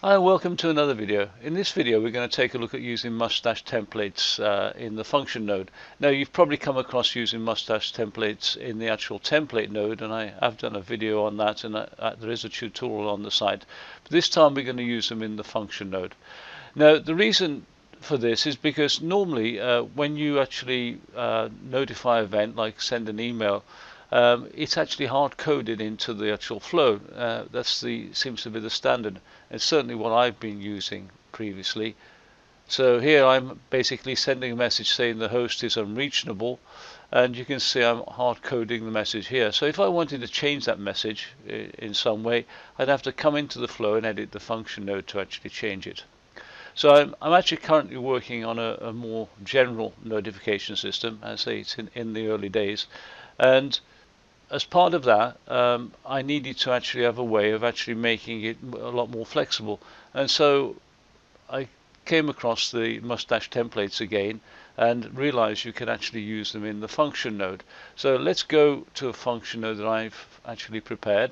Hi, welcome to another video. In this video we're going to take a look at using Mustache templates in the function node. Now you've probably come across using Mustache templates in the actual template node, and I have done a video on that, and there is a tutorial on the site. But this time we're going to use them in the function node. Now the reason for this is because normally when you actually notify an event, like send an email, it's actually hard coded into the actual flow. Seems to be the standard. It's certainly what I've been using previously. So here I'm basically sending a message saying the host is unreachable, and you can see I'm hard coding the message here. So if I wanted to change that message in some way, I'd have to come into the flow and edit the function node to actually change it. So I'm actually currently working on a more general notification system. As I say, it's in the early days, and as part of that, I needed to actually have a way of actually making it a lot more flexible. And so I came across the Mustache templates again and realized you can actually use them in the function node. So let's go to a function node that I've actually prepared.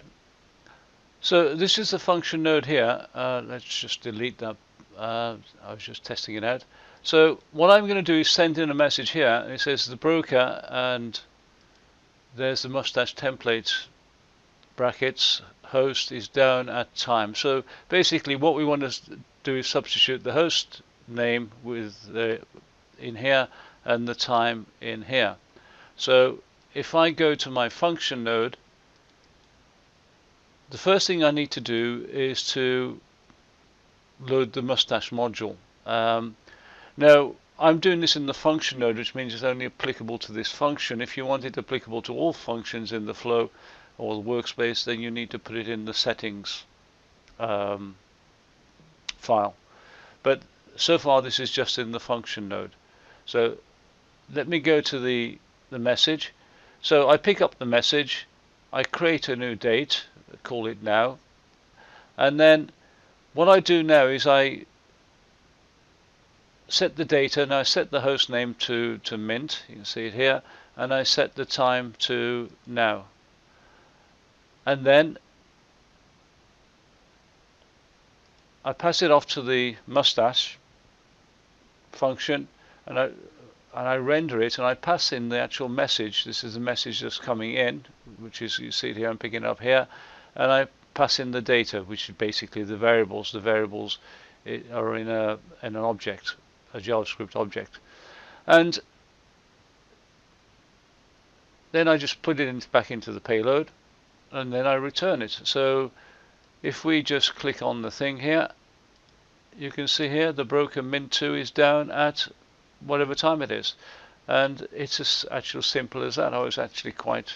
So this is the function node here. Let's just delete that. I was just testing it out. So what I'm going to do is send in a message here. It says the broker, and there's the Mustache templates brackets, host is down at time. So basically what we want to do is substitute the host name with in here and the time in here. So if I go to my function node, the first thing I need to do is to load the Mustache module. Now I'm doing this in the function node, which means it's only applicable to this function. If you want it applicable to all functions in the flow or the workspace, then you need to put it in the settings file. But so far this is just in the function node. So let me go to the message. So I pick up the message, I create a new date, call it now, and then what I do now is I set the data, and I set the host name to mint, you can see it here, and I set the time to now. And then I pass it off to the Mustache function, and I render it, and I pass in the actual message. This is the message that's coming in, which is, you see it here, I'm picking it up here, and I pass in the data, which is basically the variables. The variables are in an object, a JavaScript object, and then I just put it back into the payload, and then I return it. So if we just click on the thing here, you can see here the broker mint2 is down at whatever time it is, and it's as actually simple as that. I was actually quite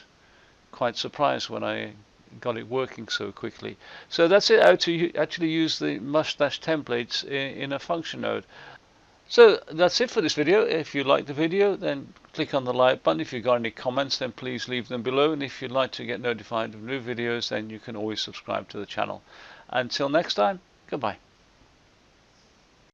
surprised when I got it working so quickly. So that's it, how to actually use the Mustache templates in a function node. So that's it for this video. If you liked the video, then click on the like button. If you've got any comments, then please leave them below, and if you'd like to get notified of new videos, then you can always subscribe to the channel. Until next time, goodbye.